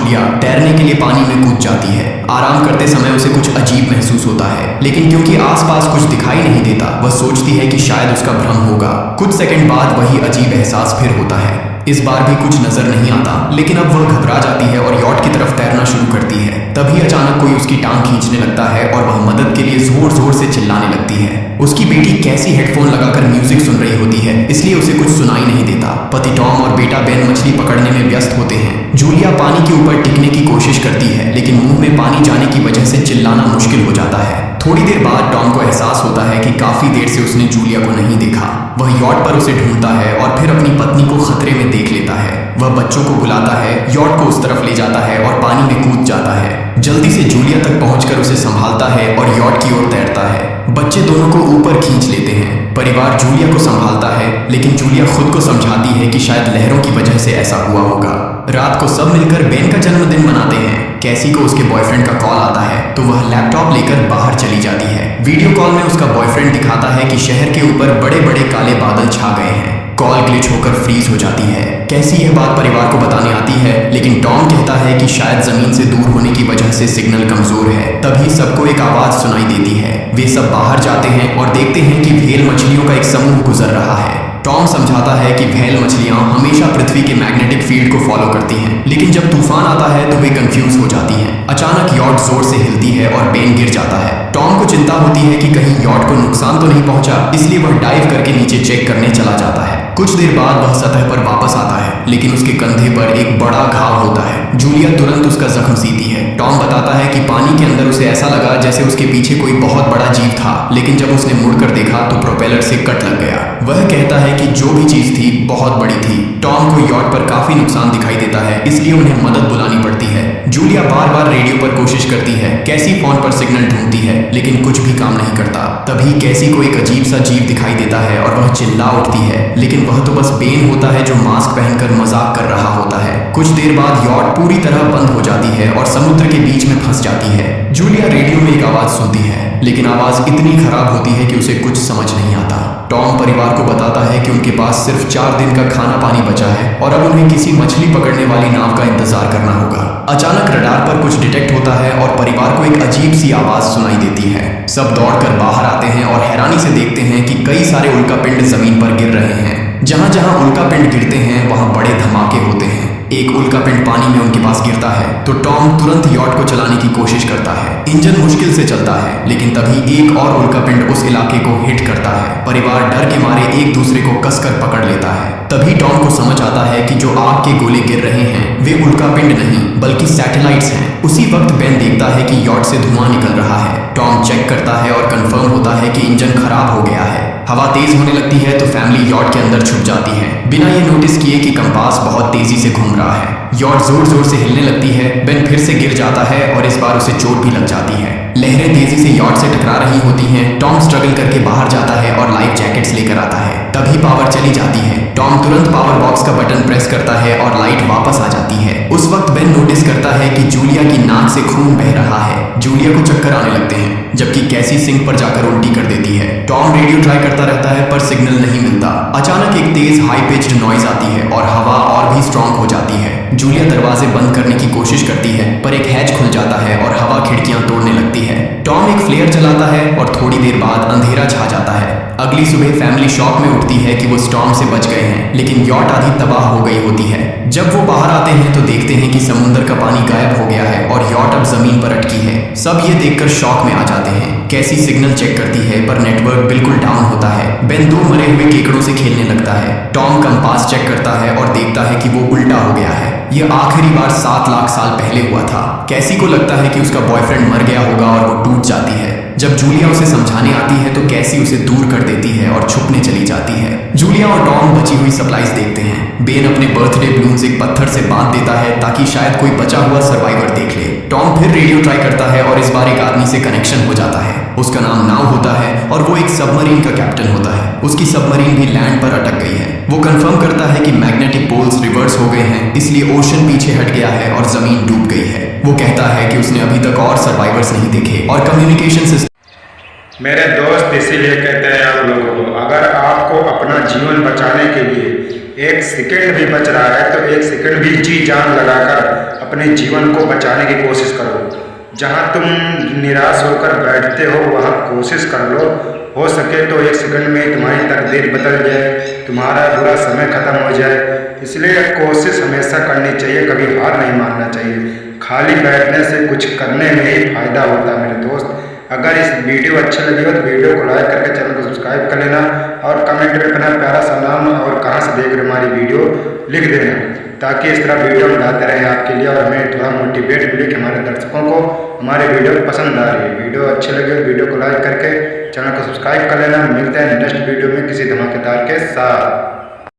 Julia तैरने के लिए पानी में कूद जाती है। आराम करते समय उसे कुछ अजीब महसूस होता है, लेकिन क्योंकि आसपास कुछ दिखाई नहीं देता, वह सोचती है कि शायद उसका भ्रम होगा। कुछ सेकंड बाद वही अजीब एहसास फिर होता है। इस बार भी कुछ नजर नहीं आता, लेकिन अब वह घबरा जाती है और यॉट की तरफ तैरना शुरू करती है। तभी अचानक कोई उसकी टांग खींचने लगता है और वह मदद के लिए जोर जोर से चिल्लाने लगती है। उसकी बेटी कैसी हेडफोन लगाकर म्यूजिक सुन रही होती है, इसलिए उसे कुछ सुनाई नहीं देता। पति टॉम और बेटा बेन मछली पकड़ने में व्यस्त होते हैं। जूलिया पानी के ऊपर टिकने की कोशिश करती है, लेकिन मुंह में पानी जाने की वजह से चिल्लाना मुश्किल हो जाता है। थोड़ी देर बाद टॉम को एहसास होता है कि काफी देर से उसने जूलिया को नहीं देखा। वह यॉट पर उसे ढूंढता है और फिर अपनी पत्नी को खतरे में देख लेता है। वह बच्चों को बुलाता है, यॉट को उस तरफ ले जाता है और पानी में कूद जाता है। जल्दी से जूलिया तक पहुंचकर उसे संभालता है और यॉट की ओर तैरता है। बच्चे दोनों को ऊपर खींच लेते हैं। परिवार जूलिया को संभालता है, लेकिन जूलिया खुद को समझाती है कि शायद लहरों की वजह से ऐसा हुआ होगा। रात को सब मिलकर बेन का जन्मदिन मनाते हैं। कैसी को उसके बॉयफ्रेंड का कॉल आता है, तो वह लैपटॉप लेकर बाहर चली जाती है। वीडियो कॉल में उसका बॉयफ्रेंड दिखाता है कि शहर के ऊपर बड़े बड़े काले बादल छा गए हैं। कॉल ग्लिच होकर फ्रीज हो जाती है। कैसी यह बात परिवार को बताने आती है, लेकिन टॉम कहता है कि शायद जमीन से दूर होने की वजह से सिग्नल कमजोर है। तभी सबको एक आवाज सुनाई देती है। वे सब बाहर जाते हैं और देखते हैं कि व्हेल मछलियों का एक समूह गुजर रहा है। टॉम समझाता है कि व्हेल मछलियां हमेशा पृथ्वी के मैग्नेटिक फील्ड को फॉलो करती हैं, लेकिन जब तूफान आता है तो वे कंफ्यूज हो जाती हैं। अचानक यॉट जोर से हिलती है और बेन गिर जाता है। टॉम को चिंता होती है कि कहीं यॉट को नुकसान तो नहीं पहुंचा, इसलिए वह डाइव करके नीचे चेक करने चला जाता है। कुछ देर बाद वह सतह पर वापस आता है, लेकिन उसके कंधे पर एक बड़ा घाव होता है। जूलिया तुरंत उसका जख्म सीती है। टॉम बताता है कि पानी के अंदर उसे ऐसा लगा जैसे उसके पीछे कोई बहुत बड़ा जीव था, लेकिन जब उसने मुड़कर देखा तो प्रोपेलर से कट लग गया। वह कहता है कि जो भी चीज थी बहुत बड़ी थी। टॉम को यॉट पर काफी नुकसान दिखाई देता है, इसलिए उन्हें मदद बुलानी पड़ती है। जूलिया बार बार रेडियो पर कोशिश करती है, कैसी फोन पर सिग्नल ढूंढती है, लेकिन कुछ भी काम नहीं करता। तभी कैसी को एक अजीब सा जीव दिखाई देता है और वह चिल्ला उठती है, लेकिन वह तो बस बेन होता है जो मास्क पहनकर मजाक कर रहा होता है। कुछ देर बाद यॉट पूरी तरह बंद हो जाती है और समुद्र के बीच में फंस जाती है। जूलिया रेडियो में एक आवाज सुनती है, लेकिन आवाज इतनी खराब होती है कि उसे कुछ समझ नहीं आता। टॉम परिवार को बताता है कि उनके पास सिर्फ 4 दिन का खाना पानी बचा है और अब उन्हें किसी मछली पकड़ने वाली नाव का इंतजार करना होगा। अचानक रडार पर कुछ डिटेक्ट होता है और परिवार को एक अजीब सी आवाज सुनाई देती है। सब दौड़कर बाहर आते हैं और हैरानी से देखते हैं कि कई सारे उल्कापिंड जमीन पर गिर रहे हैं। जहां जहां उल्कापिंड गिरते हैं वहां बड़े धमाके होते हैं। एक उल्कापिंड पानी में उनके पास गिरता है तो टॉम तुरंत यॉट को चलाने की कोशिश करता है। इंजन मुश्किल से चलता है, लेकिन तभी एक और उल्कापिंड उस इलाके को हिट करता है। परिवार डर के मारे एक दूसरे को कसकर पकड़ लेता है। तभी टॉम को समझ आता है कि जो आग के गोले गिर रहे हैं वे उल्कापिंड नहीं बल्कि सैटेलाइट्स हैं। उसी वक्त बेन देखता है कि यॉट से धुआं निकल रहा है। टॉम चेक करता है और कंफर्म होता है कि इंजन खराब हो गया है। हवा तेज होने लगती है तो फैमिली यॉट के अंदर छुप जाती है, बिना ये नोटिस किए कि कंपास बहुत तेजी से घूम रहा है। यॉट जोर जोर से हिलने लगती है। बेन फिर से गिर जाता है और इस बार उसे चोट भी लग जाती है। लहरें तेजी से यॉट से टकरा रही होती हैं। टॉम स्ट्रगल करके बाहर जाता है और लाइफ जैकेट्स लेकर आता है। तभी पावर चली जाती है। टॉम तुरंत पावर बॉक्स का बटन प्रेस करता है और लाइट वापस आ जाती है। उस वक्त बेन नोटिस करता है कि जूलिया की नाक से खून बह रहा है। जूलिया को चक्कर आने लगते हैं, जबकि कैसी सिंक पर जाकर उल्टी कर देती है। टॉम रेडियो ट्राई करता रहता है पर सिग्नल नहीं मिलता। अचानक एक तेज हाई पिच्ड नॉइज आती है और हवा और भी स्ट्रांग हो जाती है। जूलिया दरवाजे बंद करने की कोशिश करती है, पर एक हैच खुल जाता है और हवा खिड़कियां तोड़ने लगती है। टॉम एक फ्लेयर चलाता है और थोड़ी देर बाद अंधेरा छा जाता है। अगली सुबह फैमिली शॉक में उठती है कि वो स्टॉर्म से बच गए हैं, लेकिन यॉट आधी तबाह हो गई होती है। जब वो बाहर आते हैं तो देखते हैं कि समुद्र का पानी गायब हो गया है और यॉट अब जमीन पर अटकी है। सब ये देखकर शॉक में आ जाते हैं। कैसी सिग्नल चेक करती है पर नेटवर्क बिल्कुल डाउन होता है। बेन 2 मरे हुए केकड़ों से खेलने लगता है। टॉम कंपास चेक करता है और देखता है कि वो उल्टा हो गया है। ये आखिरी बार 7 लाख साल पहले हुआ था। कैसी को लगता है कि उसका बॉयफ्रेंड मर गया होगा और वो टूट जाती है। जब जूलिया उसे समझाने आती है तो कैसी उसे दूर कर देती है और छुपने चली जाती है। जूलिया और टॉम बची हुई सप्लाईज देखते हैं। बेन अपने बर्थडे बलून्स एक पत्थर से बांध देता है ताकि शायद कोई बचा हुआ सर्वाइवर देख ले। टॉम फिर रेडियो ट्राई करता है और इस बार एक आदमी से कनेक्शन हो जाता है। उसका नाम नाव होता है और वो एक सबमरीन का कैप्टन होता है। उसकी सबमरीन भी लैंड पर अटक गई है। वो कंफर्म करता है कि मैग्नेटिक पोल्स रिवर्स हो गए हैं, इसलिए ओशन पीछे हट गया है और जमीन डूब गई है। वो कहता है कि उसने अभी तक और सर्वाइवर्स नहीं देखे और कम्युनिकेशन सिस्टम। मेरे दोस्त इसीलिए कहते हैं आप लोगों को, अगर आपको अपना जीवन बचाने के लिए 1 सेकंड भी बच रहा है तो 1 सेकंड भी जी जान लगाकर अपने जीवन को बचाने की कोशिश करो। जहां तुम निराश होकर बैठते हो वहां कोशिश कर लो, हो सके तो 1 सेकंड में तुम्हारी तकदीर बदल जाए, तुम्हारा बुरा समय खत्म हो जाए। इसलिए कोशिश हमेशा करनी चाहिए, कभी हार नहीं मानना चाहिए। खाली बैठने से कुछ करने में ही फायदा होता है मेरे दोस्त। अगर इस वीडियो अच्छी लगी हो तो वीडियो को लाइक करके चैनल को सब्सक्राइब कर लेना और कमेंट में अपना प्यारा सा नाम और कहाँ से देख रहे हो हमारी वीडियो लिख देना, ताकि इस तरह वीडियो बनाते रहें आपके लिए और हमें थोड़ा मोटिवेट मिले कि हमारे दर्शकों को हमारी वीडियो पसंद आ रही है। वीडियो अच्छी लगी हो वीडियो को लाइक करके चैनल को सब्सक्राइब कर लेना। मिलते हैं नेक्स्ट वीडियो में किसी धमाकेदार के साथ।